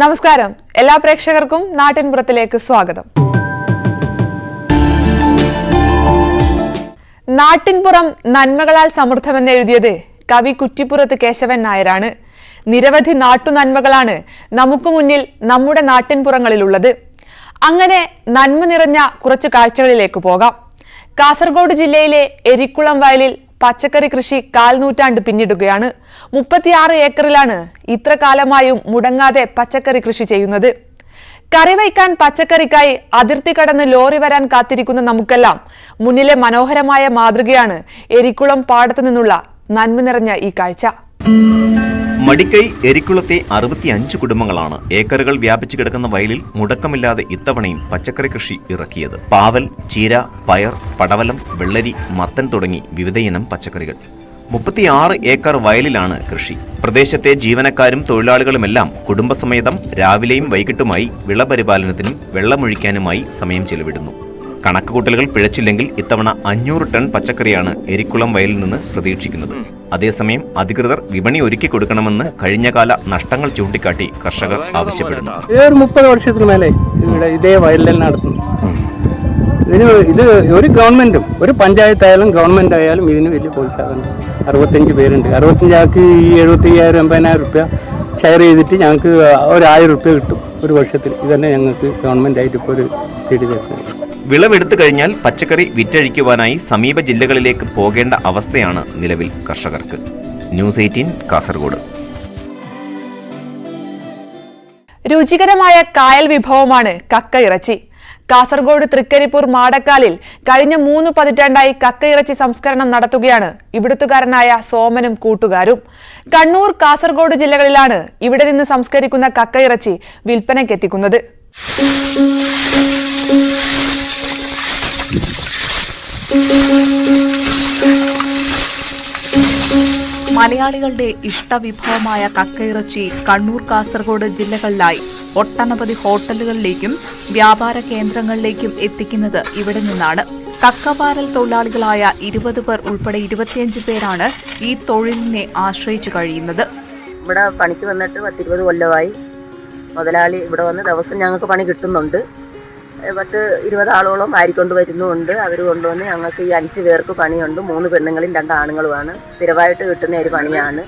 നമസ്കാരം. എല്ലാ പ്രേക്ഷകർക്കും നാട്ടിൻപുറത്തിലേക്ക് സ്വാഗതം. നാട്ടിൻപുറം നന്മകളാൽ സമൃദ്ധമെന്ന് എഴുതിയത് കവി കുറ്റിപ്പുറത്ത് കേശവൻ നായരാണ്. നിരവധി നാട്ടുനന്മകളാണ് നമുക്ക് മുന്നിൽ നമ്മുടെ നാട്ടിൻപുറങ്ങളിലുള്ളത്. അങ്ങനെ നന്മ നിറഞ്ഞ കുറച്ച് കാഴ്ചകളിലേക്ക് പോകാം. കാസർഗോഡ് ജില്ലയിലെ എരിക്കുളം വയലിൽ പച്ചക്കറി കൃഷി 1/4 നൂറ്റാണ്ട് പിന്നിടുകയാണ്. 36 ഏക്കറിലാണ് ഇത്ര കാലമായും മുടങ്ങാതെ പച്ചക്കറി കൃഷി ചെയ്യുന്നത്. കറി വയ്ക്കാൻ പച്ചക്കറിക്കായി അതിർത്തി കടന്ന് ലോറി വരാൻ കാത്തിരിക്കുന്ന നമുക്കെല്ലാം മുന്നിലെ മനോഹരമായ മാതൃകയാണ് എരിക്കുളം പാടത്തു നിന്നുള്ള നന്മ നിറഞ്ഞ ഈ കാഴ്ച. മടിക്കൈ എരിക്കുളത്തെ 65 കുടുംബങ്ങളാണ് ഏക്കറുകൾ വ്യാപിച്ചു കിടക്കുന്ന വയലിൽ മുടക്കമില്ലാതെ ഇത്തവണയും പച്ചക്കറി കൃഷി ഇറക്കിയത്. പാവൽ, ചീര, പയർ, പടവലം, വെള്ളരി, മത്തൻ തുടങ്ങി വിവിധയിനം പച്ചക്കറികൾ. 36 ഏക്കർ വയലിലാണ് കൃഷി. പ്രദേശത്തെ ജീവനക്കാരും തൊഴിലാളികളുമെല്ലാം കുടുംബസമേതം രാവിലെയും വൈകിട്ടുമായി വിളപരിപാലനത്തിനും വെള്ളമൊഴിക്കാനുമായി സമയം ചെലവിടുന്നു. കണക്കുകൂട്ടലുകൾ പിഴച്ചില്ലെങ്കിൽ ഇത്തവണ 500 ടൺ പച്ചക്കറിയാണ് എരിക്കുളം വയലിൽ നിന്ന് പ്രതീക്ഷിക്കുന്നത്. അതേസമയം അധികൃതർ വിപണി ഒരുക്കി കൊടുക്കണമെന്ന് കഴിഞ്ഞകാല നഷ്ടങ്ങൾ ചൂണ്ടിക്കാട്ടി കർഷകർ ആവശ്യപ്പെടുന്നു. 30 വർഷത്തിന് മേലെ ഇവിടെ ഇതേ വയലിൽ നടത്തുന്നു. ഇത് ഒരു ഗവൺമെന്റും ഒരു പഞ്ചായത്തായാലും ഗവൺമെന്റ് ആയാലും ഇതിന് വലിയ പ്രോത്സാഹനം. 65 പേരുണ്ട്. 65 ആൾക്ക് ഈ 75,000 80,000 രൂപ ഷെയർ ചെയ്തിട്ട് ഞങ്ങൾക്ക് 1,000 രൂപ കിട്ടും ഒരു വർഷത്തിൽ. ഇതന്നെ ഞങ്ങൾക്ക് ഗവൺമെന്റ് ആയിട്ട് ഇപ്പോൾ ഒരു ചെടി തരുന്നത്. വിളവെടുത്തു കഴിഞ്ഞാൽ പച്ചക്കറി വിറ്റഴിക്കുവാനായി സമീപ ജില്ലകളിലേക്ക് പോകേണ്ട അവസ്ഥയാണ് നിലവിൽ കർഷകർക്ക്. ന്യൂസ് 18 കാസർഗോഡ്. രുചികരമായ കായൽ വിഭവമാണ് കക്കയിറച്ചി. കാസർഗോഡ് തൃക്കരിപ്പൂർ മാടക്കാലിൽ കഴിഞ്ഞ 3 പതിറ്റാണ്ടായി കക്കയിറച്ചി സംസ്കരണം നടത്തുകയാണ് ഇവിടുത്തുകാരനായ സോമനും കൂട്ടുകാരും. കണ്ണൂർ, കാസർഗോഡ് ജില്ലകളിലാണ് ഇവിടെ നിന്ന് സംസ്കരിക്കുന്ന കക്കയിറച്ചി വിൽപ്പനയ്ക്കെത്തിക്കുന്നത്. മലയാളികളുടെ ഇഷ്ടവിഭവമായ കക്കയിറച്ചി കണ്ണൂർ, കാസർഗോഡ് ജില്ലകളിലായി ഒട്ടനവധി ഹോട്ടലുകളിലേക്കും വ്യാപാര കേന്ദ്രങ്ങളിലേക്കും എത്തിക്കുന്നത് ഇവിടെ നിന്നാണ്. കക്കപാരൽ തൊഴിലാളികളായ 20 പേർ ഉൾപ്പെടെ 25 പേരാണ് ഈ തൊഴിലിനെ ആശ്രയിച്ചു കഴിയുന്നത്. ഇവിടെ പണിക്ക് വന്നിട്ട് 10-20 കൊല്ലമായി. മുതലാളി ഇവിടെ വന്ന് ദിവസം ഞങ്ങൾക്ക് പണി കിട്ടുന്നുണ്ട്. 10-20 ആളോളം വാരിക്കൊണ്ട് വരുന്നുമുണ്ട്. അവർ കൊണ്ടുവന്ന് ഞങ്ങൾക്ക് ഈ 5 പേർക്ക് പണിയുണ്ട്. 3 പെണ്ണുങ്ങളും 2 ആണുങ്ങളുമാണ്. സ്ഥിരമായിട്ട് കിട്ടുന്ന ഒരു പണിയാണ്.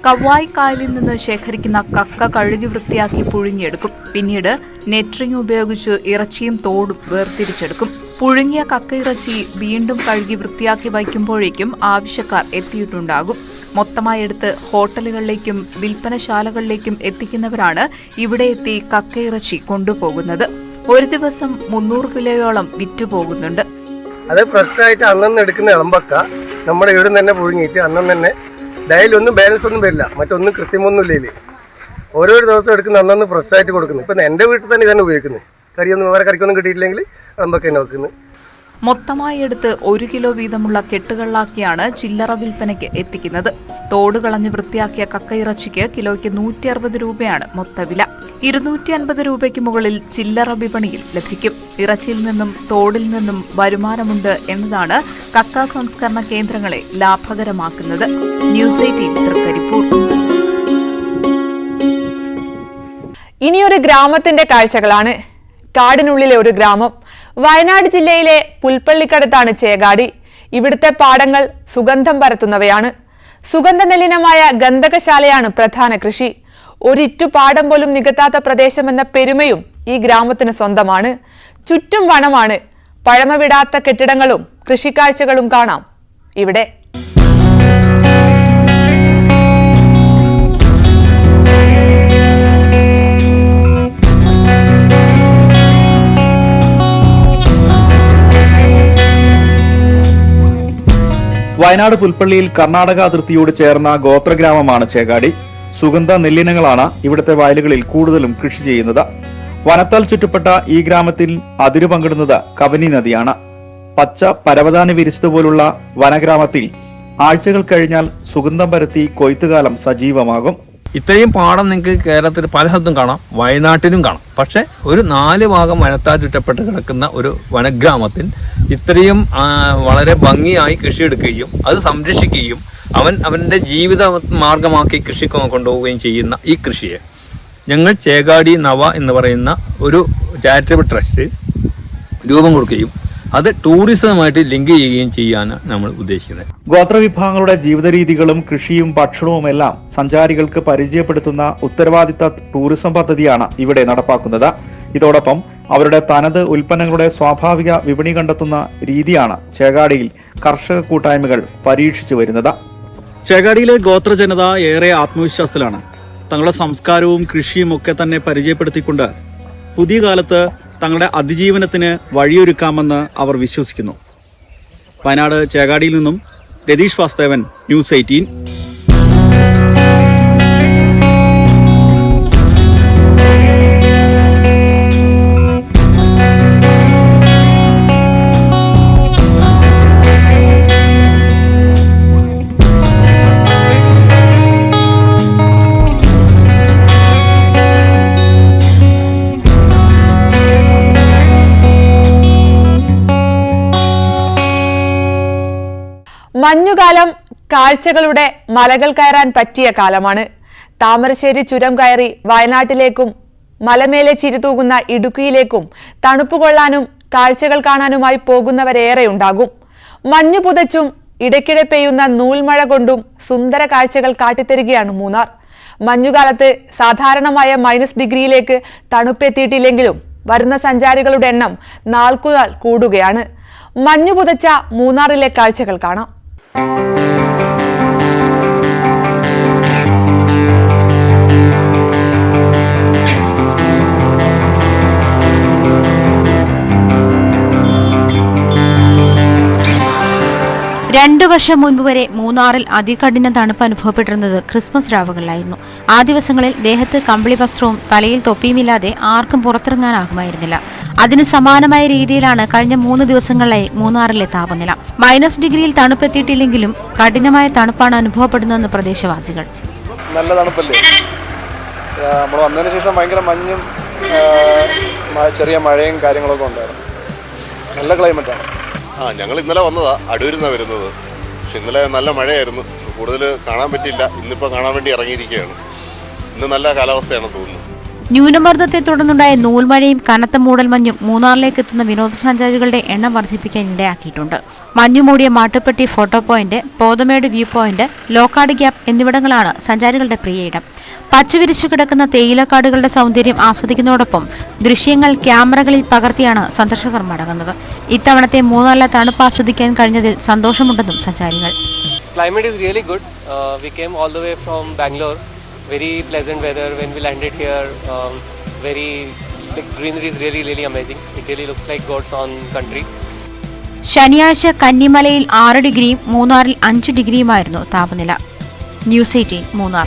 കവ്വായി കായലിൽ നിന്ന് ശേഖരിക്കുന്ന കക്ക കഴുകി വൃത്തിയാക്കി പുഴുങ്ങിയെടുക്കും. പിന്നീട് നെറ്റ്റിങ് ഉപയോഗിച്ച് ഇറച്ചിയും തോടും വേർതിരിച്ചെടുക്കും. പുഴുങ്ങിയ കക്കയിറച്ചി വീണ്ടും കഴുകി വൃത്തിയാക്കി വയ്ക്കുമ്പോഴേക്കും ആവശ്യക്കാർ എത്തിയിട്ടുണ്ടാകും. മൊത്തമായി എടുത്ത് ഹോട്ടലുകളിലേക്കും വിൽപ്പനശാലകളിലേക്കും എത്തിക്കുന്നവരാണ് ഇവിടെ എത്തി കക്കയിറച്ചി കൊണ്ടുപോകുന്നത്. ഒരു ദിവസം 300 കിലോയോളം വിറ്റുപോകുന്നുണ്ട്. അത് ഫ്രഷായിട്ട് അന്നു എടുക്കുന്ന ഇളമ്പക്ക നമ്മുടെ ഇവിടെ തന്നെ പുഴുങ്ങിയിട്ട് അന്നും തന്നെ ഡയലി ഒന്നും ബാലൻസ് ഒന്നും വരില്ല, മറ്റൊന്നും കൃത്യമൊന്നും ഇല്ലേ. ഓരോ ദിവസം എടുക്കുന്ന അന്നു ഫ്രഷായിട്ട് കൊടുക്കുന്നത്. ഇപ്പം എൻ്റെ വീട്ടിൽ തന്നെ ഇതന്നെ ഉപയോഗിക്കുന്നത്. കറിയൊന്നും വേറെ കറിക്കൊന്നും കിട്ടിയിട്ടില്ലെങ്കിൽ ഇളമ്പക്ക തന്നെ വെക്കുന്നത്. മൊത്തമായി എടുത്ത് 1 കിലോ വീതമുള്ള കെട്ടുകളിലാക്കിയാണ് ചില്ലറ വിൽപ്പനയ്ക്ക് എത്തിക്കുന്നത്. തോട് കളഞ്ഞ് വൃത്തിയാക്കിയ കക്കയിറച്ചിക്ക് കിലോയ്ക്ക് 160 രൂപയാണ് മൊത്തവില. 250 രൂപയ്ക്ക് മുകളിൽ ചില്ലറ വിപണിയിൽ ലഭിക്കും. ഇറച്ചിയിൽ നിന്നും തോടിൽ നിന്നും വരുമാനമുണ്ട് എന്നതാണ് കക്ക സംസ്കരണ കേന്ദ്രങ്ങളെ ലാഭകരമാക്കുന്നത്. ന്യൂസ് 18 തൃക്കരിപ്പൂർ. ഇനിയൊരു ഗ്രാമത്തിന്റെ കാഴ്ചകളാണ്. കാടിനുള്ളിലെ ഒരു ഗ്രാമം. വയനാട് ജില്ലയിലെ പുൽപ്പള്ളിക്കടുത്താണ് ചേകാടി. ഇവിടുത്തെ പാടങ്ങൾ സുഗന്ധം പരത്തുന്നവയാണ്. സുഗന്ധ നെല്ലിനമായ ഗന്ധകശാലയാണ് പ്രധാന കൃഷി. ഒരിറ്റു പാടം പോലും നികത്താത്ത പ്രദേശമെന്ന പെരുമയും ഈ ഗ്രാമത്തിന് സ്വന്തമാണ്. ചുറ്റും വനമാണ്. പഴമവിടാത്ത കെട്ടിടങ്ങളും കൃഷിക്കാഴ്ചകളും കാണാം ഇവിടെ. വയനാട് പുൽപ്പള്ളിയിൽ കർണാടക അതിർത്തിയോട് ചേർന്ന ഗോത്രഗ്രാമമാണ് ചേകാടി. സുഗന്ധ നെല്ലിനങ്ങളാണ് ഇവിടുത്തെ വയലുകളിൽ കൂടുതലും കൃഷി ചെയ്യുന്നത്. വനത്താൽ ചുറ്റപ്പെട്ട ഈ ഗ്രാമത്തിൽ അതിരു പങ്കിടുന്നത് കബനി നദിയാണ്. പച്ച പരവതാനി വിരിച്ചതുപോലുള്ള വനഗ്രാമത്തിൽ ആഴ്ചകൾ കഴിഞ്ഞാൽ സുഗന്ധം പരത്തി കൊയ്ത്തുകാലം സജീവമാകും. ഇത്രയും പാടം നിങ്ങൾക്ക് കേരളത്തിൽ പല സ്ഥലത്തും കാണാം, വയനാട്ടിലും കാണാം. പക്ഷെ ഒരു 4 ഭാഗം വനത്താൽ ചുറ്റപ്പെട്ട് കിടക്കുന്ന ഒരു വനഗ്രാമത്തിൽ ഇത്രയും വളരെ ഭംഗിയായി കൃഷിയെടുക്കുകയും അത് സംരക്ഷിക്കുകയും അവന്റെ ജീവിത മാർഗമാക്കി കൃഷി കൊണ്ടുപോവുകയും ചെയ്യുന്ന ഈ കൃഷിയെ ഞങ്ങൾ ചേകാടി നവ എന്ന് പറയുന്ന ഒരു ചാരിറ്റബിൾ ട്രസ്റ്റ് രൂപം കൊടുക്കുകയും അത് ടൂറിസവുമായിട്ട് ലിങ്ക് ചെയ്യുകയും ചെയ്യാനാണ് നമ്മൾ ഉദ്ദേശിക്കുന്നത്. ഗോത്രവിഭാഗങ്ങളുടെ ജീവിത രീതികളും കൃഷിയും ഭക്ഷണവും എല്ലാം സഞ്ചാരികൾക്ക് പരിചയപ്പെടുത്തുന്ന ഉത്തരവാദിത്ത ടൂറിസം പദ്ധതിയാണ് ഇവിടെ നടപ്പാക്കുന്നത്. ഇതോടൊപ്പം അവരുടെ തനത് ഉൽപ്പന്നങ്ങളുടെ സ്വാഭാവിക വിപണി കണ്ടെത്തുന്ന രീതിയാണ് ചേകാടിയിൽ കർഷക കൂട്ടായ്മകൾ പരീക്ഷിച്ചു വരുന്നത്. ചേകാടിയിലെ ഗോത്രജനത ഏറെ ആത്മവിശ്വാസത്തിലാണ്. തങ്ങളുടെ സംസ്കാരവും കൃഷിയും ഒക്കെ തന്നെ പരിചയപ്പെടുത്തിക്കൊണ്ട് പുതിയ കാലത്ത് തങ്ങളുടെ അതിജീവനത്തിന് വഴിയൊരുക്കാമെന്ന് അവർ വിശ്വസിക്കുന്നു. വയനാട് ചേകാടിയിൽ നിന്നും രതീഷ് വാസ്തവൻ, ന്യൂസ് 18. മഞ്ഞുകാലം കാഴ്ചകളുടെ മലകൾ കയറാൻ പറ്റിയ കാലമാണ്. താമരശ്ശേരി ചുരം കയറി വയനാട്ടിലേക്കും മലമേലെ ചിരിതൂകുന്ന ഇടുക്കിയിലേക്കും തണുപ്പ് കൊള്ളാനും കാഴ്ചകൾ കാണാനുമായി പോകുന്നവരേറെ ഉണ്ടാകും. മഞ്ഞു പുതച്ചും ഇടയ്ക്കിടെ പെയ്യുന്ന നൂൽമഴ കൊണ്ടും സുന്ദര കാഴ്ചകൾ കാട്ടിത്തരികയാണ് മൂന്നാർ. മഞ്ഞുകാലത്ത് സാധാരണമായ -ഡിഗ്രിയിലേക്ക് തണുപ്പെത്തിയിട്ടില്ലെങ്കിലും വരുന്ന സഞ്ചാരികളുടെ എണ്ണം നാൾക്കുനാൾ കൂടുകയാണ്. മഞ്ഞു പുതച്ച മൂന്നാറിലെ കാഴ്ചകൾ കാണാം. രണ്ടു വർഷം മുൻപ് വരെ മൂന്നാറിൽ അതികഠിന തണുപ്പ് അനുഭവപ്പെട്ടിരുന്നത് ക്രിസ്മസ് രാവുകളിലായിരുന്നു. ആ ദിവസങ്ങളിൽ ദേഹത്ത് കമ്പിളി വസ്ത്രവും തലയിൽ തൊപ്പിയുമില്ലാതെ ആർക്കും പുറത്തിറങ്ങാനാകുമായിരുന്നില്ല. അതിന് സമാനമായ രീതിയിലാണ് കഴിഞ്ഞ 3 ദിവസങ്ങളിലായി മൂന്നാറിലെ താപനില. -ഡിഗ്രിയിൽ തണുപ്പെത്തിയിട്ടില്ലെങ്കിലും കഠിനമായ തണുപ്പാണ് അനുഭവപ്പെടുന്നതെന്ന് പ്രദേശവാസികൾ. നല്ല തണുപ്പല്ലേ, നമ്മൾ വന്നതിന് ശേഷം ഭയങ്കര മഞ്ഞും ചെറിയ മഴയും കാര്യങ്ങളൊക്കെ ഉണ്ടായിരുന്നു. നല്ല ക്ലൈമറ്റാണ്. ഞങ്ങൾ ഇന്നലെ വന്നതാ, അടൂരിന്നാണ് വരുന്നത്. പക്ഷെ ഇന്നലെ നല്ല മഴയായിരുന്നു, കൂടുതൽ കാണാൻ പറ്റിയില്ല. ഇന്നിപ്പോൾ കാണാൻ വേണ്ടി ഇറങ്ങിയിരിക്കുകയാണ്. ഇന്ന് നല്ല കാലാവസ്ഥയാണ് തോന്നുന്നു. ന്യൂനമർദ്ദത്തെ തുടർന്നുണ്ടായ നൂൽമഴയും കനത്ത മൂടൽമഞ്ഞും മൂന്നാറിലേക്ക് എത്തുന്ന വിനോദസഞ്ചാരികളുടെ എണ്ണം വർദ്ധിപ്പിക്കാൻ ഇടയാക്കിയിട്ടുണ്ട്. മഞ്ഞുമൂടിയ Mattupetty photo point, Pothamedu view point, Lockhart gap എന്നിവിടങ്ങളാണ് സഞ്ചാരികളുടെ പ്രിയ ഇടം. പച്ചവിരിച്ചു കിടക്കുന്ന തേയിലക്കാടുകളുടെ സൗന്ദര്യം ആസ്വദിക്കുന്നതോടൊപ്പം ദൃശ്യങ്ങൾ ക്യാമറകളിൽ പകർത്തിയാണ് സന്ദർശകർ മടങ്ങുന്നത്. ഇത്തവണത്തെ മൂന്നാറിലെ തണുപ്പ് ആസ്വദിക്കാൻ കഴിഞ്ഞതിൽ സന്തോഷമുണ്ടെന്നും സഞ്ചാരികൾ. Climate is really good. We came all the way from Bangalore. Very pleasant weather when we landed here. The greenery is really amazing. It really looks like God's own country. ശനിയാഴ്ച കന്നിമലയിൽ 6 ഡിഗ്രിയും മൂന്നാറിൽ 5 ഡിഗ്രിയുമായിരുന്നു താപനില. ന്യൂസ് 18 മൂന്നാർ.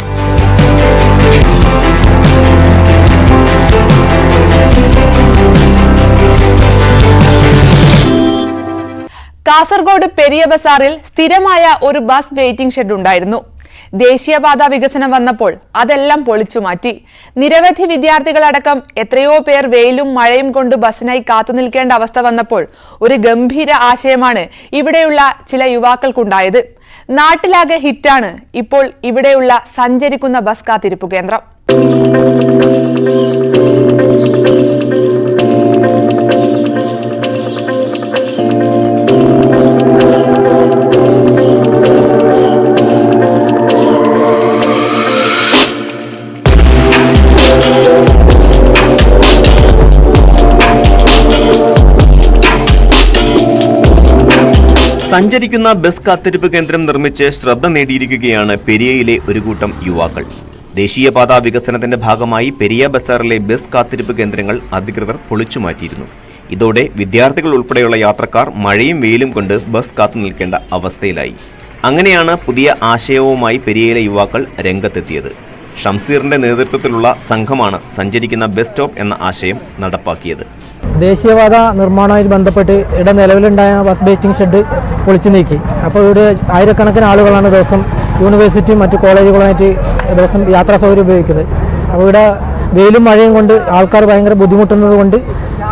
കാസർഗോഡ് പെരിയ ബസാറിൽ സ്ഥിരമായ ഒരു bus waiting shed ഉണ്ടായിരുന്നു. ദേശീയപാത വികസനം വന്നപ്പോൾ അതെല്ലാം പൊളിച്ചു മാറ്റി. നിരവധി വിദ്യാർത്ഥികളടക്കം എത്രയോ പേർ വെയിലും മഴയും കൊണ്ട് ബസ്സിനായി കാത്തുനിൽക്കേണ്ട അവസ്ഥ വന്നപ്പോൾ ഒരു ഗംഭീര ആശയമാണ് ഇവിടെയുള്ള ചില യുവാക്കൾക്കുണ്ടായത്. നാട്ടിലാകെ ഹിറ്റാണ് ഇപ്പോൾ ഇവിടെയുള്ള സഞ്ചരിക്കുന്ന ബസ് കാത്തിരിപ്പ് കേന്ദ്രം. സഞ്ചരിക്കുന്ന ബസ് കാത്തിരിപ്പ് കേന്ദ്രം നിർമ്മിച്ച് ശ്രദ്ധ നേടിയിരിക്കുകയാണ് പെരിയയിലെ ഒരു കൂട്ടം യുവാക്കൾ. ദേശീയപാത വികസനത്തിന്റെ ഭാഗമായി പെരിയ ബസാറിലെ ബസ് കാത്തിരിപ്പ് കേന്ദ്രങ്ങൾ അധികൃതർ പൊളിച്ചുമാറ്റിയിരുന്നു. ഇതോടെ വിദ്യാർത്ഥികൾ ഉൾപ്പെടെയുള്ള യാത്രക്കാർ മഴയും വെയിലും കൊണ്ട് ബസ് കാത്തു നിൽക്കേണ്ട അവസ്ഥയിലായി. അങ്ങനെയാണ് പുതിയ ആശയവുമായി പെരിയയിലെ യുവാക്കൾ രംഗത്തെത്തിയത്. ഷംസീറിന്റെ നേതൃത്വത്തിലുള്ള സംഘമാണ് സഞ്ചരിക്കുന്ന ബസ് സ്റ്റോപ്പ് എന്ന ആശയം നടപ്പാക്കിയത്. ദേശീയപാത നിർമ്മാണവുമായി ബന്ധപ്പെട്ട് ഇവിടെ നിലവിലുണ്ടായ ബസ് വെയിറ്റിംഗ് ഷെഡ് പൊളിച്ചു നീക്കി. അപ്പോൾ ഇവിടെ ആയിരക്കണക്കിന് ആളുകളാണ് ദിവസം യൂണിവേഴ്സിറ്റിയും മറ്റു കോളേജുകളുമായിട്ട് ദിവസം യാത്രാ സൗകര്യം ഉപയോഗിക്കുന്നത്. അപ്പോൾ ഇവിടെ വെയിലും മഴയും കൊണ്ട് ആൾക്കാർ ഭയങ്കര ബുദ്ധിമുട്ടുന്നത് കൊണ്ട്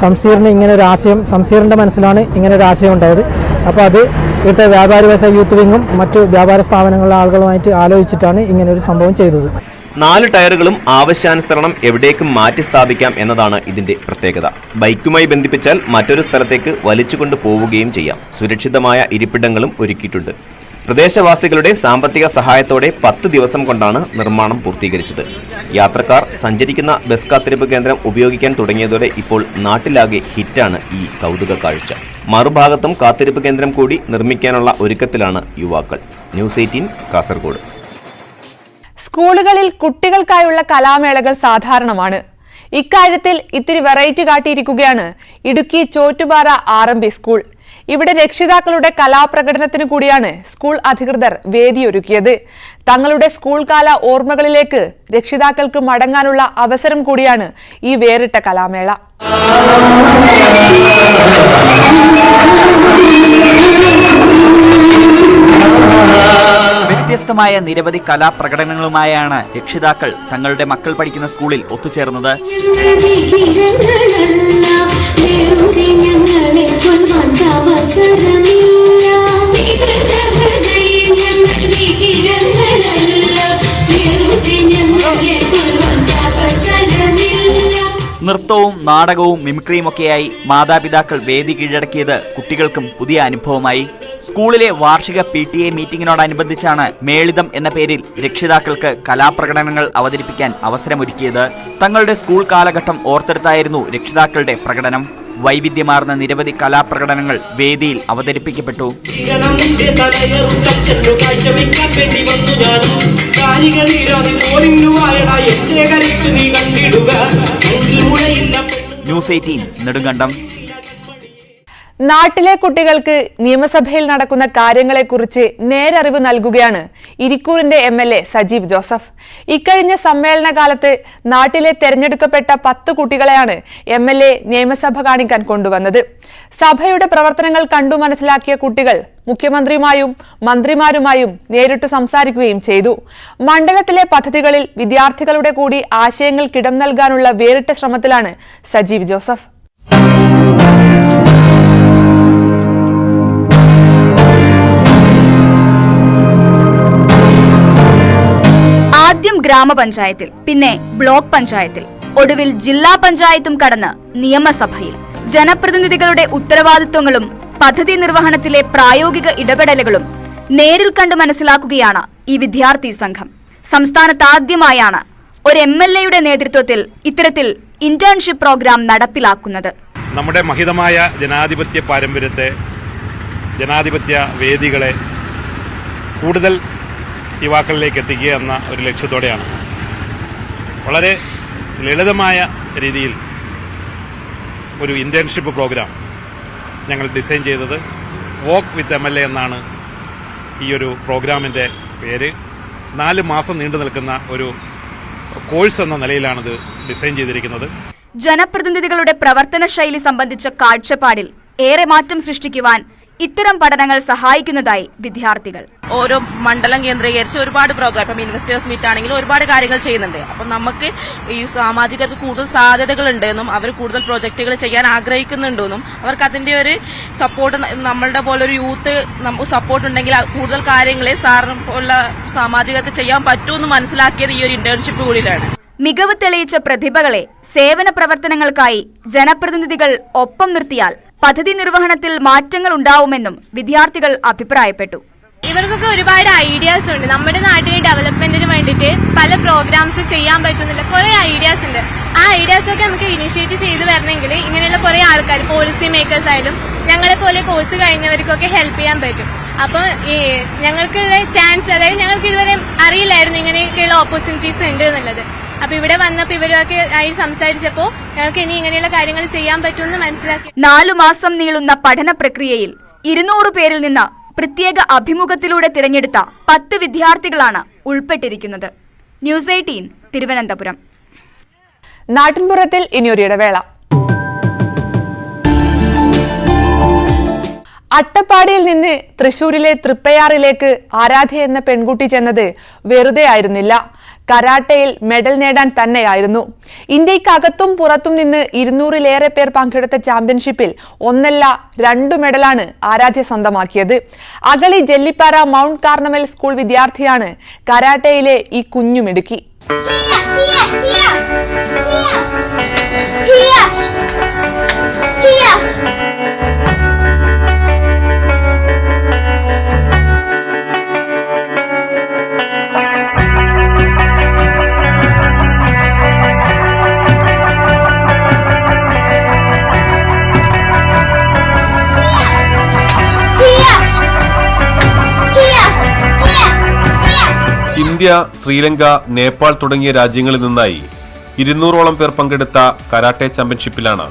ഷംസീറിന് ഇങ്ങനെ ഒരു ആശയം, ഷംസീറിൻ്റെ മനസ്സിലാണ് ഇങ്ങനെ ഒരു ആശയം ഉണ്ടായത്. അപ്പോൾ അത് ഇവിടുത്തെ വ്യാപാരി വ്യവസായ യൂത്ത് വിങ്ങും മറ്റു വ്യാപാര സ്ഥാപനങ്ങളിലെ ആളുകളുമായിട്ട് ആലോചിച്ചിട്ടാണ് ഇങ്ങനെ ഒരു സംഭവം ചെയ്തത്. 4 ടയറുകളും ആവശ്യാനുസരണം എവിടേക്കും മാറ്റി സ്ഥാപിക്കാം എന്നതാണ് ഇതിന്റെ പ്രത്യേകത. ബൈക്കുമായി ബന്ധിപ്പിച്ചാൽ മറ്റൊരു സ്ഥലത്തേക്ക് വലിച്ചുകൊണ്ട് പോവുകയും ചെയ്യാം. സുരക്ഷിതമായ ഇരിപ്പിടങ്ങളും ഒരുക്കിയിട്ടുണ്ട്. പ്രദേശവാസികളുടെ സാമ്പത്തിക സഹായത്തോടെ 10 ദിവസം കൊണ്ടാണ് നിർമ്മാണം പൂർത്തീകരിച്ചത്. യാത്രക്കാർ സഞ്ചരിക്കുന്ന ബസ് കാത്തിരിപ്പ് കേന്ദ്രം ഉപയോഗിക്കാൻ തുടങ്ങിയതോടെ ഇപ്പോൾ നാട്ടിലാകെ ഹിറ്റാണ് ഈ കൗതുക കാഴ്ച. മറുഭാഗത്തും കാത്തിരിപ്പ് കേന്ദ്രം കൂടി നിർമ്മിക്കാനുള്ള ഒരുക്കത്തിലാണ് യുവാക്കൾ. ന്യൂസ് 18 കാസർഗോഡ്. സ്കൂളുകളിൽ കുട്ടികൾക്കായുള്ള കലാമേളകൾ സാധാരണമാണ്. ഇക്കാര്യത്തിൽ ഇത്തിരി വെറൈറ്റി കാട്ടിയിരിക്കുകയാണ് ഇടുക്കി ചോറ്റുപാറ RMB സ്കൂൾ. ഇവിടെ രക്ഷിതാക്കളുടെ കലാപ്രകടനത്തിന് കൂടിയാണ് സ്കൂൾ അധികൃതർ വേദിയൊരുക്കിയത്. തങ്ങളുടെ സ്കൂൾ കാല ഓർമ്മകളിലേക്ക് രക്ഷിതാക്കൾക്ക് മടങ്ങാനുള്ള അവസരം കൂടിയാണ് ഈ വേറിട്ട കലാമേള. വ്യത്യസ്തമായ നിരവധി കലാപ്രകടനങ്ങളുമായാണ് രക്ഷിതാക്കൾ തങ്ങളുടെ മക്കൾ പഠിക്കുന്ന സ്കൂളിൽ ഒത്തുചേർന്നത്. നൃത്തവും നാടകവും മിമിക്രിയുമൊക്കെയായി മാതാപിതാക്കൾ വേദി കീഴടക്കിയത് കുട്ടികൾക്കും പുതിയ അനുഭവമായി. സ്കൂളിലെ വാർഷിക PTA മീറ്റിംഗിനോടനുബന്ധിച്ചാണ് മേളിതം എന്ന പേരിൽ രക്ഷിതാക്കൾക്ക് കലാപ്രകടനങ്ങൾ അവതരിപ്പിക്കാൻ അവസരമൊരുക്കിയത്. തങ്ങളുടെ സ്കൂൾ കാലഘട്ടം ഓർത്തെടുത്തായിരുന്നു രക്ഷിതാക്കളുടെ പ്രകടനം. വൈവിധ്യമാർന്ന നിരവധി കലാപ്രകടനങ്ങൾ വേദിയിൽ അവതരിപ്പിക്കപ്പെട്ടു. ന്യൂസ് 18 നെടുങ്കണ്ടം. നാട്ടിലെ കുട്ടികൾക്ക് നിയമസഭയിൽ നടക്കുന്ന കാര്യങ്ങളെക്കുറിച്ച് നേരറിവ് നൽകുകയാണ് ഇരിക്കൂറിന്റെ MLA സജീവ് ജോസഫ്. ഇക്കഴിഞ്ഞ സമ്മേളനകാലത്ത് നാട്ടിലെ തെരഞ്ഞെടുക്കപ്പെട്ട 10 കുട്ടികളെയാണ് MLA നിയമസഭ കാണിക്കാൻ കൊണ്ടുവന്നത്. സഭയുടെ പ്രവർത്തനങ്ങൾ കണ്ടു മനസ്സിലാക്കിയ കുട്ടികൾ മുഖ്യമന്ത്രിയുമായും മന്ത്രിമാരുമായും നേരിട്ട് സംസാരിക്കുകയും ചെയ്തു. മണ്ഡലത്തിലെ പദ്ധതികളിൽ വിദ്യാർത്ഥികളുടെ കൂടി ആശയങ്ങൾക്കിടം നൽകാനുള്ള വേറിട്ട ശ്രമത്തിലാണ് സജീവ് ജോസഫ്. ആദ്യം ഗ്രാമപഞ്ചായത്തിൽ, പിന്നെ ബ്ലോക്ക് പഞ്ചായത്തിൽ, ഒടുവിൽ ജില്ലാ പഞ്ചായത്തും കടന്ന് നിയമസഭയിൽ ജനപ്രതിനിധികളുടെ ഉത്തരവാദിത്വങ്ങളും പദ്ധതി നിർവഹണത്തിലെ പ്രായോഗിക ഇടപെടലുകളും നേരിൽ കണ്ട് മനസ്സിലാക്കുകയാണ് ഈ വിദ്യാർത്ഥി സംഘം. സംസ്ഥാനത്ത് ആദ്യമായാണ് ഒരു MLAയുടെ നേതൃത്വത്തിൽ ഇത്തരത്തിൽ ഇന്റേൺഷിപ്പ് പ്രോഗ്രാം നടപ്പിലാക്കുന്നത്. നമ്മുടെ മഹിതമായ ജനാധിപത്യ പാരമ്പര്യത്തെ, ജനാധിപത്യ വേദികളെ കൂടുതൽ യുവാക്കളിലേക്ക് എത്തിക്കുക എന്ന ഒരു ലക്ഷ്യത്തോടെയാണ് വളരെ ലളിതമായ രീതിയിൽ ഒരു ഇന്റേൺഷിപ്പ് പ്രോഗ്രാം ഞങ്ങൾ ഡിസൈൻ ചെയ്തത്. വോക്ക് വിത്ത് MLA എന്നാണ് ഈ ഒരു പ്രോഗ്രാമിൻ്റെ പേര്. 4 മാസം നീണ്ടു നിൽക്കുന്ന ഒരു കോഴ്സ് എന്ന നിലയിലാണിത് ഡിസൈൻ ചെയ്തിരിക്കുന്നത്. ജനപ്രതിനിധികളുടെ പ്രവർത്തന ശൈലി സംബന്ധിച്ച കാഴ്ചപ്പാടിൽ ഏറെ മാറ്റം സൃഷ്ടിക്കുവാൻ ഇത്തരം പഠനങ്ങൾ സഹായിക്കുന്നതായി വിദ്യാർത്ഥികൾ. ഓരോ മണ്ഡലം കേന്ദ്രീകരിച്ച് ഒരുപാട് പ്രോഗ്രാം, ഇപ്പം ഇൻവെസ്റ്റേഴ്സ് മീറ്റ് ആണെങ്കിലും ഒരുപാട് കാര്യങ്ങൾ ചെയ്യുന്നുണ്ട്. അപ്പം നമുക്ക് ഈ സാമാജികർക്ക് കൂടുതൽ സാധ്യതകൾ ഉണ്ടെന്നും അവർ കൂടുതൽ പ്രോജക്റ്റുകൾ ചെയ്യാൻ ആഗ്രഹിക്കുന്നുണ്ടെന്നും അവർക്ക് അതിന്റെ ഒരു സപ്പോർട്ട്, നമ്മളുടെ പോലൊരു യൂത്ത് സപ്പോർട്ട് ഉണ്ടെങ്കിൽ കൂടുതൽ കാര്യങ്ങളെ സാറിന് പോലുള്ള സാമാജികർക്ക് ചെയ്യാൻ പറ്റുമെന്ന് മനസ്സിലാക്കിയത് ഈ ഒരു ഇന്റേൺഷിപ്പ് കൂടിയിലാണ്. മികവ് തെളിയിച്ച പ്രതിഭകളെ സേവന പ്രവർത്തനങ്ങൾക്കായി ജനപ്രതിനിധികൾ ഒപ്പം നിർത്തിയാൽ പദ്ധതി നിർവഹണത്തിൽ മാറ്റങ്ങൾ ഉണ്ടാവുമെന്നും വിദ്യാർത്ഥികൾ അഭിപ്രായപ്പെട്ടു. ഇവർക്കൊക്കെ ഒരുപാട് ഐഡിയാസ് ഉണ്ട്. നമ്മുടെ നാട്ടിലെ ഡെവലപ്മെന്റിന് വേണ്ടിയിട്ട് പല പ്രോഗ്രാംസ് ചെയ്യാൻ പറ്റുന്നില്ല. കുറെ ഐഡിയാസ് ഉണ്ട്. ആ ഐഡിയാസ് ഒക്കെ നമുക്ക് ഇനിഷ്യേറ്റ് ചെയ്ത് വരണമെങ്കിൽ ഇങ്ങനെയുള്ള കുറെ ആൾക്കാർ, പോളിസി മേക്കേഴ്സ് ആയാലും ഞങ്ങളെ പോലെ കോഴ്സ് കഴിഞ്ഞവർക്കൊക്കെ ഹെൽപ്പ് ചെയ്യാൻ പറ്റും. അപ്പോൾ ഈ ഞങ്ങൾക്കുള്ള ചാൻസ്, അതായത് ഞങ്ങൾക്ക് ഇതുവരെ അറിയില്ലായിരുന്നു ഇങ്ങനെയൊക്കെയുള്ള ഓപ്പർച്യൂണിറ്റീസ് ഉണ്ട് എന്നുള്ളത്. അപ്പൊ ഇവിടെ വന്നപ്പോൾ ഇവരൊക്കെ ആയി സംസാരിച്ചപ്പോൾ ഞങ്ങൾക്ക് ഇനി ഇങ്ങനെയുള്ള കാര്യങ്ങൾ ചെയ്യാൻ പറ്റുമെന്ന് മനസ്സിലാക്കി. 4 മാസം നീളുന്ന പഠന പ്രക്രിയയിൽ 200 പേരിൽ നിന്ന് പ്രത്യേക അഭിമുഖത്തിലൂടെ തിരഞ്ഞെടുത്ത 10 വിദ്യാർത്ഥികളാണ് ഉൾപ്പെട്ടിരിക്കുന്നത്. ന്യൂസ് 18 തിരുവനന്തപുരം. നാട്ടിൻപുറത്തിൽ ഇനിയൊരു ഇടവേള. അട്ടപ്പാടിയിൽ നിന്ന് തൃശൂരിലെ തൃപ്പയാറിലേക്ക് ആരാധ്യ എന്ന പെൺകുട്ടി ചെന്നത് വെറുതെ ആയിരുന്നില്ല. കരാട്ടയിൽ മെഡൽ നേടാൻ തന്നെയായിരുന്നു. ഇന്ത്യക്കകത്തും പുറത്തും നിന്ന് 200-ലേറെ പേർ പങ്കെടുത്ത ചാമ്പ്യൻഷിപ്പിൽ 1 2 മെഡലാണ് ആരാധ്യ സ്വന്തമാക്കിയത്. അഗളി ജെല്ലിപ്പാറ മൗണ്ട് കാർണമൽ സ്കൂൾ വിദ്യാർത്ഥിയാണ് കരാട്ടയിലെ ഈ കുഞ്ഞുമിടുക്കി. ഇന്ത്യ, ശ്രീലങ്ക, നേപ്പാൾ തുടങ്ങിയ രാജ്യങ്ങളിൽ നിന്നായി 200ഓളം പേർ പങ്കെടുത്ത കരാട്ടെ ചാമ്പ്യൻഷിപ്പിലാണ്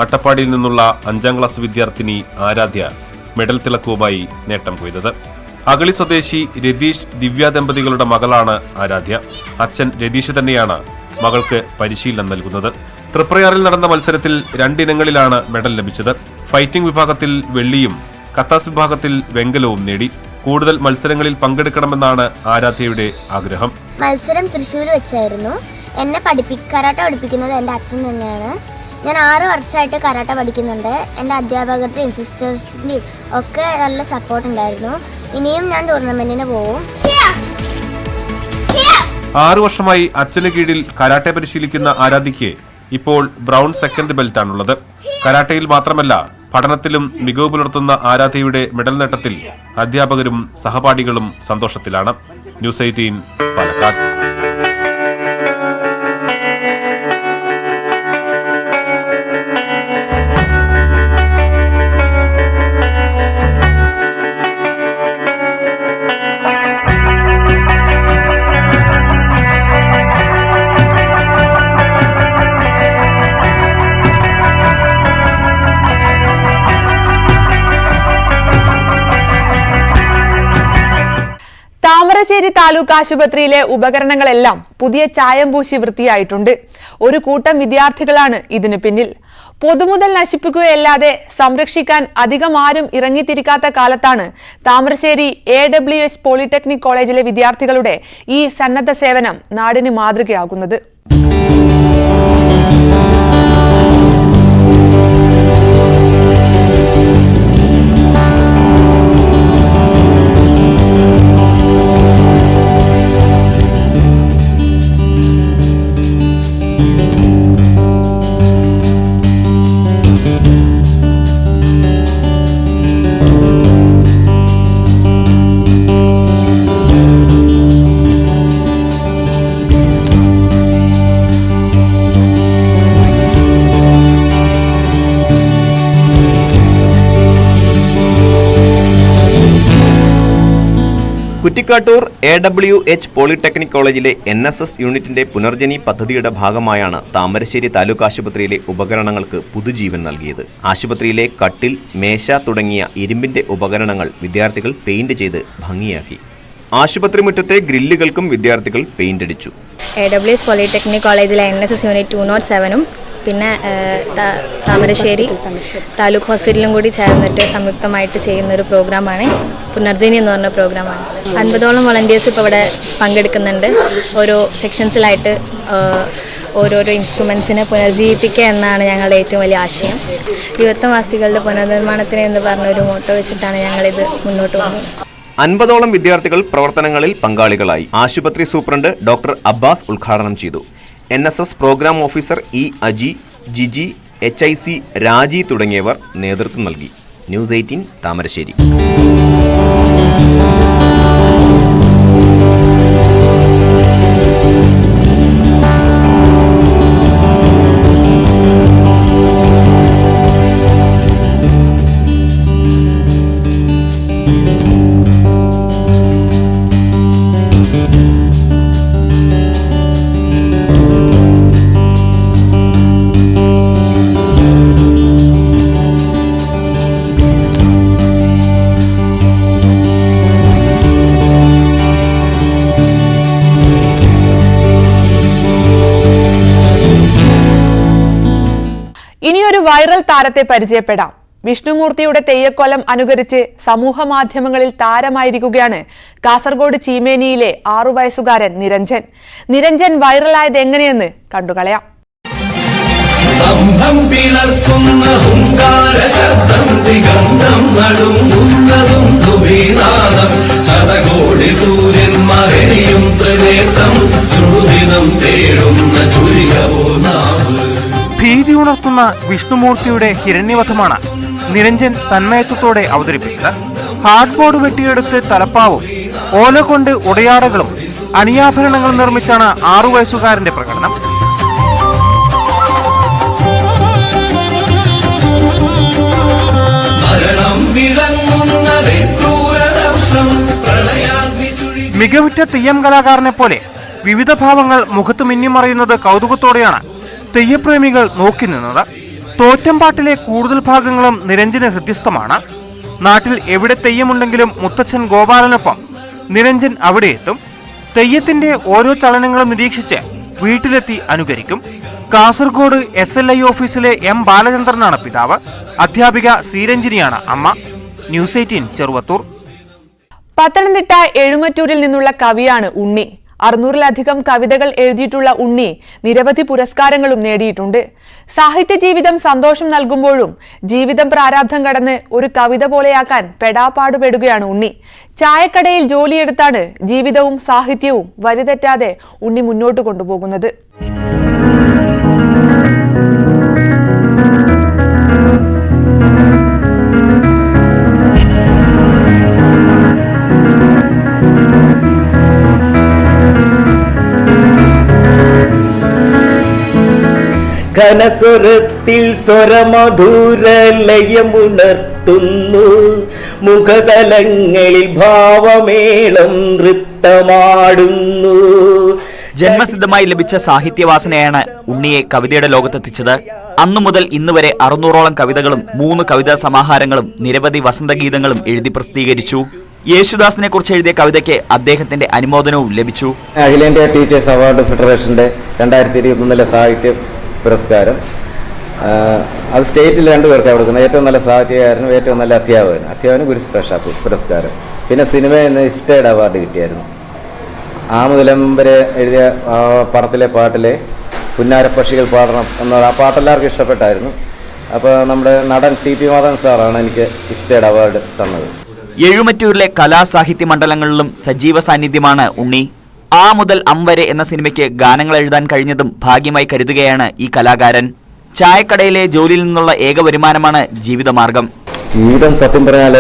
അട്ടപ്പാടിയിൽ നിന്നുള്ള 5ാം ക്ലാസ് വിദ്യാർത്ഥിനി ആരാധ്യ മെഡൽ തിളക്കവുമായി നേട്ടം കൊയ്തത്. അഗളി സ്വദേശി രതീഷ് ദിവ്യ ദമ്പതികളുടെ മകളാണ് ആരാധ്യ. അച്ഛൻ രതീഷ് തന്നെയാണ് മകൾക്ക് പരിശീലനം നൽകുന്നത്. തൃപ്രയാറിൽ നടന്ന മത്സരത്തിൽ 2 ഇനങ്ങളിലാണ് മെഡൽ ലഭിച്ചത്. ഫൈറ്റിംഗ് വിഭാഗത്തിൽ വെള്ളിയും കത്താസ് വിഭാഗത്തിൽ വെങ്കലവും നേടി. കൂടുതൽ മത്സരങ്ങളിൽ പങ്കെടുക്കണമെന്നാണ് ആരാധ്യയുടെ ആഗ്രഹം. മത്സരം തൃശ്ശൂർ വെച്ചായിരുന്നു. എന്നെ കരാട്ട പഠിപ്പിക്കുന്നത് എൻ്റെ അച്ഛൻ തന്നെയാണ്. ഞാൻ 6 വർഷമായിട്ട് കരാട്ട പഠിക്കുന്നുണ്ട്. എൻ്റെ അധ്യാപകരുടെയും സിസ്റ്റേഴ്സിൻ്റെയും ഒക്കെ നല്ല സപ്പോർട്ട് ഉണ്ടായിരുന്നു. ഇനിയും ഞാൻ ടൂർണമെന്റിന് പോവും. 6 വർഷമായി അച്ഛന് കീഴിൽ കരാട്ടെ പരിശീലിക്കുന്ന ആരാധ്യയ്ക്ക് ഇപ്പോൾ ബ്രൗൺ സെക്കൻഡ് ബെൽറ്റാണുള്ളത്. കരാട്ടയിൽ മാത്രമല്ല പഠനത്തിലും മികവ് പുലർത്തുന്ന ആരാധ്യയുടെ മെഡൽ നേട്ടത്തിൽ അധ്യാപകരും സഹപാഠികളും സന്തോഷത്തിലാണ്. ന്യൂസ് 18 പാലക്കാട്. താമരശ്ശേരി താലൂക്ക് ആശുപത്രിയിലെ ഉപകരണങ്ങളെല്ലാം പുതിയ ചായം പൂശി വൃത്തിയായിട്ടുണ്ട്. ഒരു കൂട്ടം വിദ്യാർത്ഥികളാണ് ഇതിനു പിന്നിൽ. പൊതുമുതൽ നശിപ്പിക്കുകയല്ലാതെ സംരക്ഷിക്കാൻ അധികം ആരും ഇറങ്ങിത്തിരിക്കാത്ത കാലത്താണ് താമരശ്ശേരി AWH പോളിടെക്നിക് കോളേജിലെ വിദ്യാർത്ഥികളുടെ ഈ സന്നദ്ധ സേവനം നാടിന് മാതൃകയാകുന്നത്. കുറ്റിക്കാട്ടൂർ AWH പോളിടെക്നിക് കോളേജിലെ NSS യൂണിറ്റിന്റെ പുനർജനി പദ്ധതിയുടെ ഭാഗമായാണ് താമരശ്ശേരി താലൂക്ക് ആശുപത്രിയിലെ ഉപകരണങ്ങൾക്ക് പുതുജീവൻ നൽകിയത്. ആശുപത്രിയിലെ കട്ടിൽ, മേശ തുടങ്ങിയ ഇരുമ്പിന്റെ ഉപകരണങ്ങൾ വിദ്യാർത്ഥികൾ പെയിന്റ് ചെയ്ത് ഭംഗിയാക്കി. ആശുപത്രി മുറ്റത്തെ ഗ്രില്ലുകൾക്കും വിദ്യാർത്ഥികൾ പെയിന്റ് അടിച്ചു. AWH പോളിടെക്നിക് കോളേജിലെ NSS യൂണിറ്റ് 207 പിന്നെ താമരശ്ശേരി താലൂക്ക് ഹോസ്പിറ്റലും കൂടി ചേർന്നിട്ട് സംയുക്തമായിട്ട് ചെയ്യുന്നൊരു പ്രോഗ്രാമാണ് പുനർജനി എന്ന് പറഞ്ഞ പ്രോഗ്രാമാണ്. 50ഓളം വളണ്ടിയേഴ്സ് ഇപ്പോൾ ഇവിടെ പങ്കെടുക്കുന്നുണ്ട്. ഓരോ സെക്ഷൻസിലായിട്ട് ഓരോരോ ഇൻസ്ട്രുമെൻസിനെ പുനർജീവിപ്പിക്കുക എന്നാണ് ഞങ്ങളുടെ ഏറ്റവും വലിയ ആശയം. യുവത്വ വാസികളുടെ പുനർനിർമ്മാണത്തിന് എന്ന് പറഞ്ഞൊരു മോട്ടോ വെച്ചിട്ടാണ് ഞങ്ങളിത് മുന്നോട്ട് പോകുന്നത്. 50ഓളം വിദ്യാർത്ഥികൾ പ്രവർത്തനങ്ങളിൽ പങ്കാളികളായി. ആശുപത്രി സൂപ്രണ്ട് ഡോക്ടർ അബ്ബാസ് ഉദ്ഘാടനം ചെയ്തു. NSS programme officer Aji, Jiji, HIC Raji തുടങ്ങിയവർ നേതൃത്വം നൽകി. ന്യൂസ് 18 താമരശ്ശേരി. ഇനിയൊരു വൈറൽ താരത്തെ പരിചയപ്പെടാം. വിഷ്ണുമൂർത്തിയുടെ തെയ്യക്കൊലം അനുകരിച്ച് സമൂഹ മാധ്യമങ്ങളിൽ താരമായിരിക്കുകയാണ് കാസർഗോഡ് ചീമേനിയിലെ 6 വയസ്സുകാരൻ നിരഞ്ജൻ. നിരഞ്ജൻ വൈറലായത് എങ്ങനെയെന്ന് കണ്ടുകളയാം. സ്തംഭം പിളർക്കുന്ന ഹുങ്കാര ശബ്ദം ദിഗന്ധം നടുങ്ങുന്നതും ദുഭീനാദം ശതകോടി സൂര്യന്മാരെയും ത്രിനേത്രം ചുടുദിനം തേടുന്ന ചുരികവോ നാവ്. ഭീതി ഉണർത്തുന്ന വിഷ്ണുമൂർത്തിയുടെ ഹിരണ്യവധമാണ് നിരഞ്ജൻ തന്മയത്വത്തോടെ അവതരിപ്പിച്ചത്. ഹാർഡ്ബോർഡ് വെട്ടിയെടുത്ത് തലപ്പാവും ഓല കൊണ്ട് ഉടയാടകളും അണിയാഭരണങ്ങളും നിർമ്മിച്ചാണ് 6 വയസ്സുകാരന്റെ പ്രകടനം. മികവുറ്റ തെയ്യം കലാകാരനെ പോലെ വിവിധ ഭാവങ്ങൾ മുഖത്ത് മിന്നിമറയുന്നത് കൗതുകത്തോടെയാണ് തെയ്യപ്രേമികൾ നോക്കി നിന്നത്. തോറ്റംപാട്ടിലെ കൂടുതൽ ഭാഗങ്ങളും നിരഞ്ജന് ഹൃദ്യസ്ഥമാണ്. നാട്ടിൽ എവിടെ തെയ്യമുണ്ടെങ്കിലും മുത്തച്ഛൻ ഗോപാലനൊപ്പം നിരഞ്ജൻ അവിടെ എത്തും. തെയ്യത്തിന്റെ ഓരോ ചലനങ്ങളും നിരീക്ഷിച്ച് വീട്ടിലെത്തി അനുകരിക്കും. കാസർഗോഡ് SLI ഓഫീസിലെ M ബാലചന്ദ്രനാണ് പിതാവ്. അധ്യാപിക ശ്രീരഞ്ജിനിയാണ് അമ്മ. ന്യൂസ് 18 ചെറുവത്തൂർ. പത്തനംതിട്ട എഴുമറ്റൂരിൽ നിന്നുള്ള കവിയാണ് ഉണ്ണി. 600-ലധികം കവിതകൾ എഴുതിയിട്ടുള്ള ഉണ്ണി നിരവധി പുരസ്കാരങ്ങളും നേടിയിട്ടുണ്ട്. സാഹിത്യ ജീവിതം സന്തോഷം നൽകുമ്പോഴും ജീവിതം പ്രാരാബ്ധം കടന്ന് ഒരു കവിത പോലെയാക്കാൻ പെടാപ്പാടുപെടുകയാണ് ഉണ്ണി. ചായക്കടയിൽ ജോലിയെടുത്താണ് ജീവിതവും സാഹിത്യവും വരിതെറ്റാതെ ഉണ്ണി മുന്നോട്ട് കൊണ്ടുപോകുന്നത്. ഘനസ്വരത്തിൽ സ്വരമധുരലയമുണർത്തുന്നു മുഖതലങ്ങളിൽ ഭാവമേളം നൃത്തമാടുന്നു. ജന്മസിദ്ധമായി ലഭിച്ച സാഹിത്യവാസനയാണ് ഉണ്ണിയെ കവിതയുടെ ലോകത്തെത്തിച്ചത്. അന്നു മുതൽ ഇന്ന് വരെ 600ഓളം കവിതകളും 3 കവിതാ സമാഹാരങ്ങളും നിരവധി വസന്തഗീതങ്ങളും എഴുതി പ്രസിദ്ധീകരിച്ചു. യേശുദാസിനെ കുറിച്ച് എഴുതിയ കവിതയ്ക്ക് അദ്ദേഹത്തിന്റെ അനുമോദനവും ലഭിച്ചു. അഖിലേന്ത്യാ ടീച്ചേഴ്സ് അവാർഡ് ഫെഡറേഷന്റെ 2021 സാഹിത്യ പുരസ്കാരം. അത് സ്റ്റേറ്റിൽ 2 പേർക്കാണ് കൊടുക്കുന്നത്. ഏറ്റവും നല്ല സാഹിത്യകാരനും ഏറ്റവും നല്ല അധ്യാപകന് ഗുരുശ്രേഷ്ഠ പുരസ്കാരം. പിന്നെ സിനിമയിൽ നിന്ന് ഇഷ്ടയുടെ അവാർഡ് കിട്ടിയായിരുന്നു. ആമുതലം വരെ എഴുതിയ പടത്തിലെ പാട്ടിലെ പുന്നാരപ്പക്ഷികൾ പാടണം എന്നുള്ള ആ പാട്ടെല്ലാവർക്കും ഇഷ്ടപ്പെട്ടായിരുന്നു. അപ്പോൾ നമ്മുടെ നടൻ TP മാധവൻ സാറാണ് എനിക്ക് ഇഷ്ടയുടെ അവാർഡ് തന്നത്. എഴുമറ്റൂരിലെ കലാസാഹിത്യ മണ്ഡലങ്ങളിലും സജീവ സാന്നിധ്യമാണ് ഉണ്ണി. ആ മുതൽ അം വരെ എന്ന സിനിമയ്ക്ക് ഗാനങ്ങൾ എഴുതാൻ കഴിഞ്ഞതും ഭാഗ്യമായി കരുതുകയാണ് ഈ കലാകാരൻ. ചായക്കടയിലെ ജോലിയിൽ നിന്നുള്ള ഏക വരുമാനമാണ് ജീവിതമാർഗം. ജീവിതം സത്യം പറഞ്ഞാൽ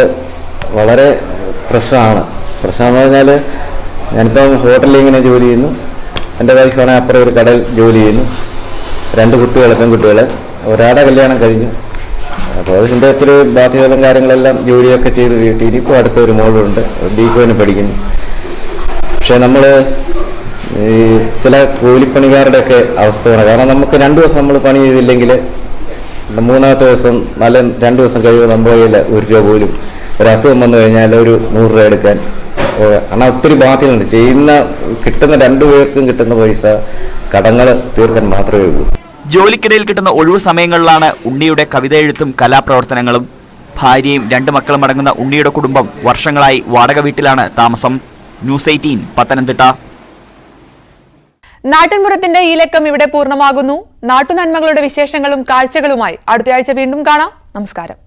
വളരെ പ്രശ്നമാണ്. പ്രശ്നമെന്ന് പറഞ്ഞാൽ ഞാനിപ്പം ഹോട്ടലിൽ ഇങ്ങനെ ജോലി ചെയ്യുന്നു. എൻ്റെ വൈഫാണെങ്കിൽ അപ്പുറം ഒരു കടയിൽ ജോലി ചെയ്യുന്നു. 2 കുട്ടികൾ, പെൺകുട്ടികൾ. ഒരാടെ കല്യാണം കഴിഞ്ഞു. അപ്പോൾ അതിൻ്റെ ഒത്തിരി ബാധ്യതകളും കാര്യങ്ങളെല്ലാം ജോലിയൊക്കെ ചെയ്ത് വീട്ടിൽ ഇനിയിപ്പോൾ അടുത്തൊരു മോളുണ്ട്, BCom പഠിക്കുന്നു. പക്ഷെ നമ്മൾ ഈ ചില കൂലിപ്പണിക്കാരുടെയൊക്കെ അവസ്ഥയാണ്. കാരണം നമുക്ക് 2 ദിവസം നമ്മൾ പണി ചെയ്തില്ലെങ്കിൽ 3ാമത്തെ ദിവസം നല്ല 2 ദിവസം കഴിയുമ്പോൾ നമ്മുടെ കയ്യിൽ 1 രൂപ പോലും, ഒരു അസുഖം വന്നു കഴിഞ്ഞാൽ ഒരു 100 രൂപ എടുക്കാൻ. കാരണം ഒത്തിരി ബാധ്യതയുണ്ട്. കിട്ടുന്ന 2 പേർക്കും കിട്ടുന്ന പൈസ കടങ്ങൾ തീർക്കാൻ മാത്രമേ ഉള്ളൂ. ജോലിക്കിടയിൽ കിട്ടുന്ന ഒഴിവു സമയങ്ങളിലാണ് ഉണ്ണിയുടെ കവിത എഴുത്തും കലാപ്രവർത്തനങ്ങളും. ഭാര്യയും 2 മക്കളും അടങ്ങുന്ന ഉണ്ണിയുടെ കുടുംബം വർഷങ്ങളായി വാടക വീട്ടിലാണ് താമസം. ന്യൂസ് 18 പത്തനംതിട്ട. നാട്ടിൻപുറത്തിന്റെ ഈ ലക്കം ഇവിടെ പൂർണ്ണമാകുന്നു. നാട്ടുനന്മകളുടെ വിശേഷങ്ങളും കാഴ്ചകളുമായി അടുത്തയാഴ്ച വീണ്ടും കാണാം. നമസ്കാരം.